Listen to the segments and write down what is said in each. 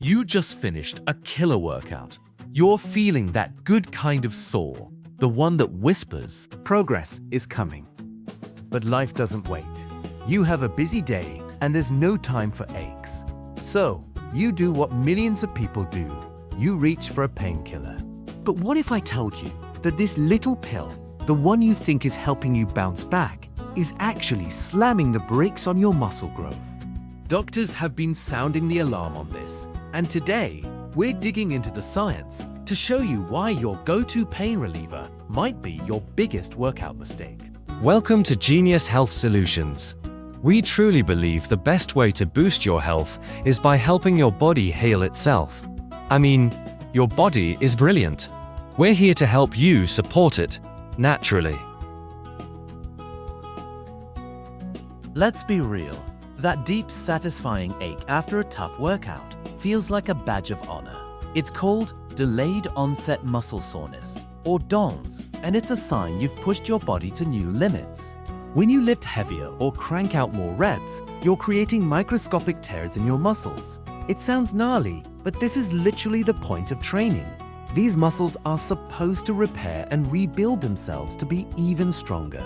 You just finished a killer workout. You're feeling that good kind of sore, the one that whispers, Progress is coming. But life doesn't wait. You have a busy day and there's no time for aches. So, you do what millions of people do. You reach for a painkiller. But what if I told you that this little pill, the one you think is helping you bounce back, is actually slamming the brakes on your muscle growth? Doctors have been sounding the alarm on this, and today we're digging into the science to show you why your go-to pain reliever might be your biggest workout mistake. Welcome to Genius Health Solutions. We truly believe the best way to boost your health is by helping your body heal itself. I mean, your body is brilliant. We're here to help you support it naturally. Let's be real. That deep, satisfying ache after a tough workout feels like a badge of honor. It's called delayed onset muscle soreness, or DONS, and it's a sign you've pushed your body to new limits. When you lift heavier or crank out more reps, you're creating microscopic tears in your muscles. It sounds gnarly, but this is literally the point of training. These muscles are supposed to repair and rebuild themselves to be even stronger.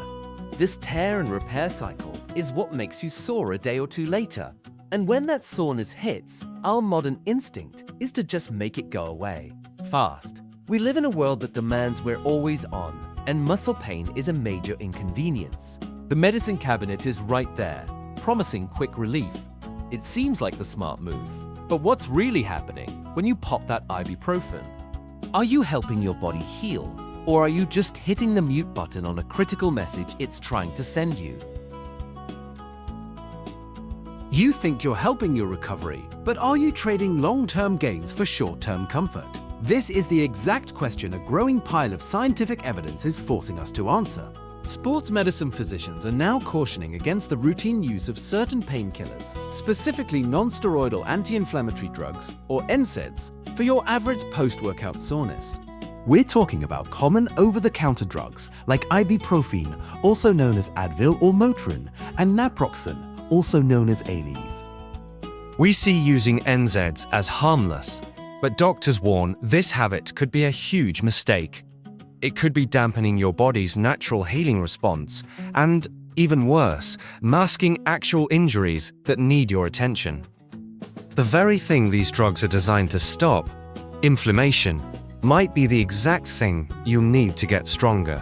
This tear and repair cycle is what makes you sore a day or two later. And when that soreness hits, our modern instinct is to just make it go away fast. We live in a world that demands we're always on, and muscle pain is a major inconvenience. The medicine cabinet is right there, promising quick relief. It seems like the smart move. But what's really happening when you pop that ibuprofen? Are you helping your body heal? Or are you just hitting the mute button on a critical message it's trying to send you? You think you're helping your recovery, but are you trading long-term gains for short-term comfort? This is the exact question a growing pile of scientific evidence is forcing us to answer. Sports medicine physicians are now cautioning against the routine use of certain painkillers, specifically non-steroidal anti-inflammatory drugs, or NSAIDs, for your average post-workout soreness. We're talking about common over-the-counter drugs like ibuprofen, also known as Advil or Motrin, and naproxen, also known as Aleve. We see using NSAIDs as harmless, but doctors warn this habit could be a huge mistake. It could be dampening your body's natural healing response and, even worse, masking actual injuries that need your attention. The very thing these drugs are designed to stop, inflammation, might be the exact thing you'll need to get stronger.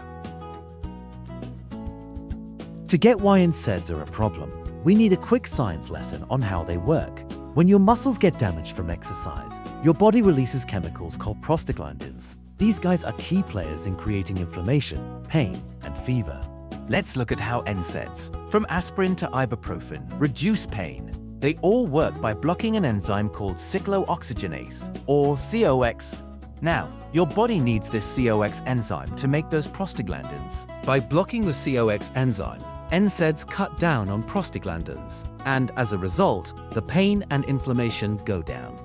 To get why NSAIDs are a problem, we need a quick science lesson on how they work. When your muscles get damaged from exercise, your body releases chemicals called prostaglandins. These guys are key players in creating inflammation, pain, and fever. Let's look at how NSAIDs, from aspirin to ibuprofen, reduce pain. They all work by blocking an enzyme called cyclooxygenase, or COX. Now, your body needs this COX enzyme to make those prostaglandins. By blocking the COX enzyme, NSAIDs cut down on prostaglandins, and as a result, the pain and inflammation go down.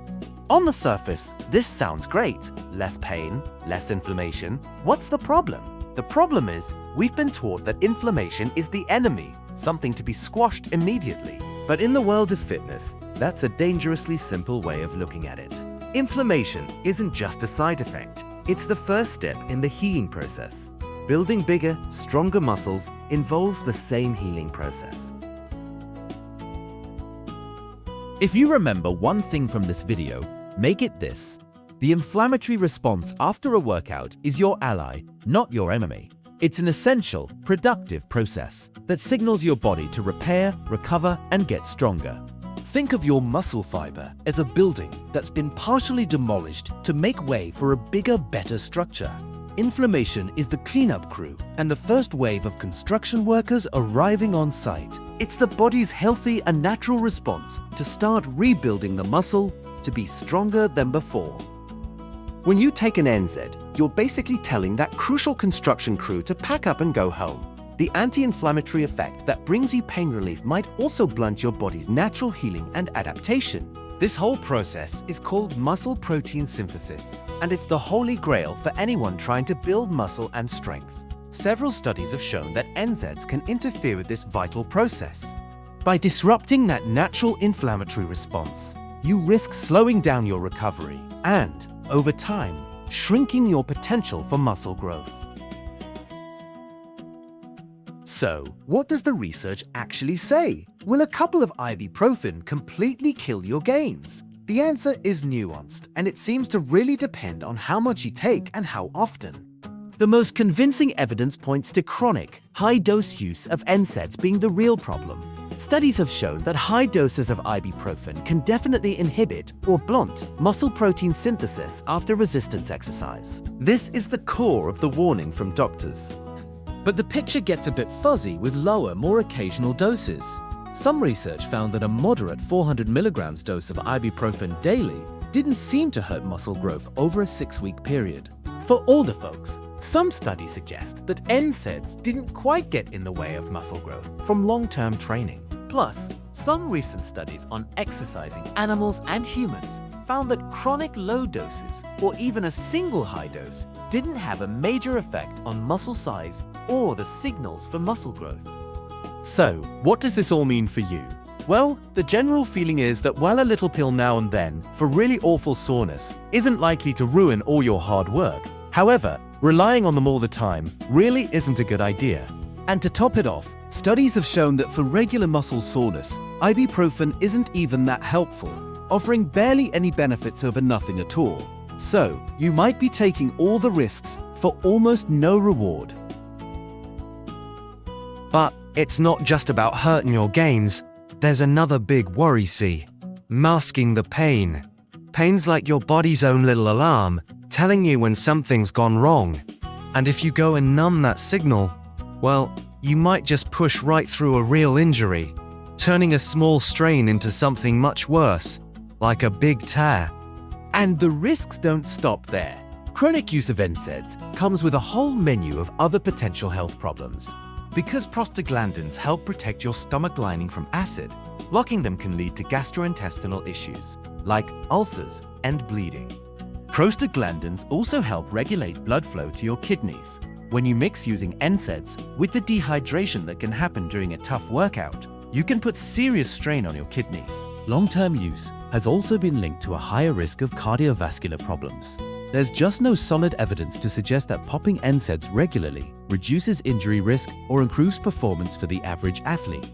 On the surface, this sounds great. Less pain, less inflammation. What's the problem? The problem is, we've been taught that inflammation is the enemy, something to be squashed immediately. But in the world of fitness, that's a dangerously simple way of looking at it. Inflammation isn't just a side effect, it's the first step in the healing process. Building bigger, stronger muscles involves the same healing process. If you remember one thing from this video, make it this. The inflammatory response after a workout is your ally, not your enemy. It's an essential, productive process that signals your body to repair, recover, and get stronger. Think of your muscle fiber as a building that's been partially demolished to make way for a bigger, better structure. Inflammation is the cleanup crew and the first wave of construction workers arriving on site. It's the body's healthy and natural response to start rebuilding the muscle to be stronger than before. When you take an NSAID, you're basically telling that crucial construction crew to pack up and go home. The anti-inflammatory effect that brings you pain relief might also blunt your body's natural healing and adaptation. This whole process is called muscle protein synthesis, and it's the holy grail for anyone trying to build muscle and strength. Several studies have shown that NSAIDs can interfere with this vital process. By disrupting that natural inflammatory response, you risk slowing down your recovery and, over time, shrinking your potential for muscle growth. So, what does the research actually say? Will a couple of ibuprofen completely kill your gains? The answer is nuanced, and it seems to really depend on how much you take and how often. The most convincing evidence points to chronic, high-dose use of NSAIDs being the real problem. Studies have shown that high doses of ibuprofen can definitely inhibit or blunt muscle protein synthesis after resistance exercise. This is the core of the warning from doctors. But the picture gets a bit fuzzy with lower, more occasional doses. Some research found that a moderate 400 milligrams dose of ibuprofen daily didn't seem to hurt muscle growth over a 6-week period. For older folks, some studies suggest that NSAIDs didn't quite get in the way of muscle growth from long-term training. Plus, some recent studies on exercising animals and humans found that chronic low doses, or even a single high dose, didn't have a major effect on muscle size or the signals for muscle growth. So, what does this all mean for you? Well, the general feeling is that while a little pill now and then for really awful soreness isn't likely to ruin all your hard work, however, relying on them all the time really isn't a good idea. And to top it off, studies have shown that for regular muscle soreness, ibuprofen isn't even that helpful, offering barely any benefits over nothing at all. So, you might be taking all the risks for almost no reward. But it's not just about hurting your gains. There's another big worry, see? Masking the pain. Pain's like your body's own little alarm, telling you when something's gone wrong. And if you go and numb that signal, well, you might just push right through a real injury, turning a small strain into something much worse, like a big tear. And the risks don't stop there. Chronic use of NSAIDs comes with a whole menu of other potential health problems. Because prostaglandins help protect your stomach lining from acid, blocking them can lead to gastrointestinal issues, like ulcers and bleeding. Prostaglandins also help regulate blood flow to your kidneys. When you mix using NSAIDs with the dehydration that can happen during a tough workout, you can put serious strain on your kidneys. Long-term use has also been linked to a higher risk of cardiovascular problems. There's just no solid evidence to suggest that popping NSAIDs regularly reduces injury risk or improves performance for the average athlete.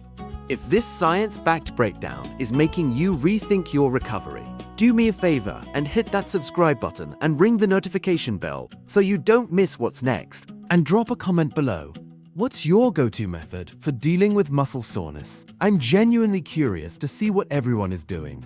If this science-backed breakdown is making you rethink your recovery, do me a favor and hit that subscribe button and ring the notification bell so you don't miss what's next. And drop a comment below. What's your go-to method for dealing with muscle soreness? I'm genuinely curious to see what everyone is doing.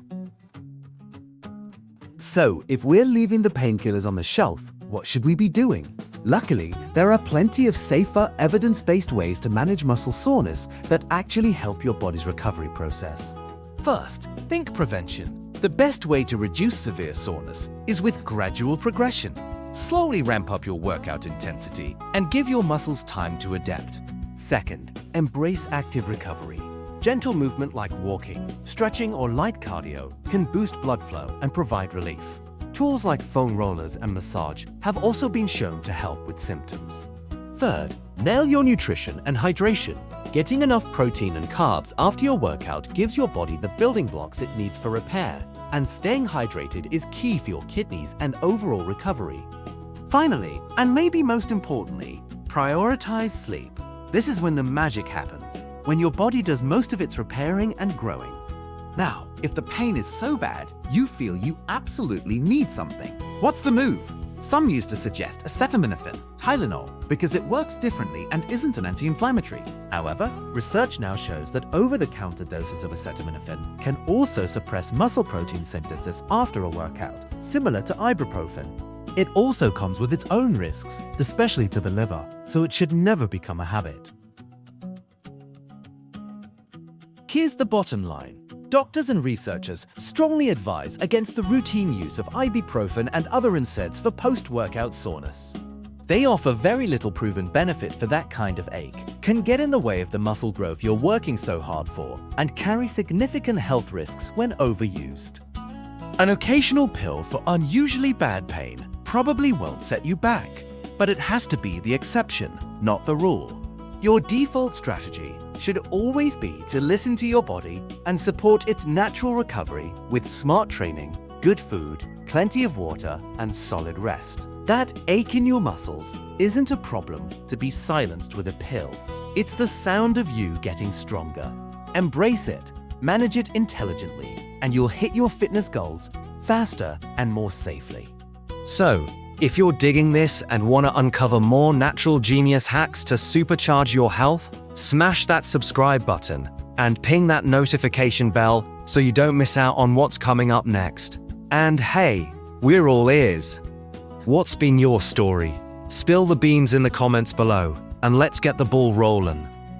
So, if we're leaving the painkillers on the shelf, what should we be doing? Luckily, there are plenty of safer, evidence-based ways to manage muscle soreness that actually help your body's recovery process. First, think prevention. The best way to reduce severe soreness is with gradual progression. Slowly ramp up your workout intensity and give your muscles time to adapt. Second, embrace active recovery. Gentle movement like walking, stretching, or light cardio can boost blood flow and provide relief. Tools like foam rollers and massage have also been shown to help with symptoms. Third, nail your nutrition and hydration. Getting enough protein and carbs after your workout gives your body the building blocks it needs for repair, and staying hydrated is key for your kidneys and overall recovery. Finally, and maybe most importantly, prioritize sleep. This is when the magic happens, when your body does most of its repairing and growing. Now, if the pain is so bad, you feel you absolutely need something. What's the move? Some used to suggest acetaminophen, Tylenol, because it works differently and isn't an anti-inflammatory. However, research now shows that over-the-counter doses of acetaminophen can also suppress muscle protein synthesis after a workout, similar to ibuprofen. It also comes with its own risks, especially to the liver, so it should never become a habit. Here's the bottom line. Doctors and researchers strongly advise against the routine use of ibuprofen and other NSAIDs for post-workout soreness. They offer very little proven benefit for that kind of ache, can get in the way of the muscle growth you're working so hard for, and carry significant health risks when overused. An occasional pill for unusually bad pain probably won't set you back, but it has to be the exception, not the rule. Your default strategy should always be to listen to your body and support its natural recovery with smart training, good food, plenty of water, and solid rest. That ache in your muscles isn't a problem to be silenced with a pill. It's the sound of you getting stronger. Embrace it, manage it intelligently, and you'll hit your fitness goals faster and more safely. So, if you're digging this and want to uncover more natural genius hacks to supercharge your health, smash that subscribe button and ping that notification bell so you don't miss out on what's coming up next. And hey, we're all ears. What's been your story? Spill the beans in the comments below, and let's get the ball rolling.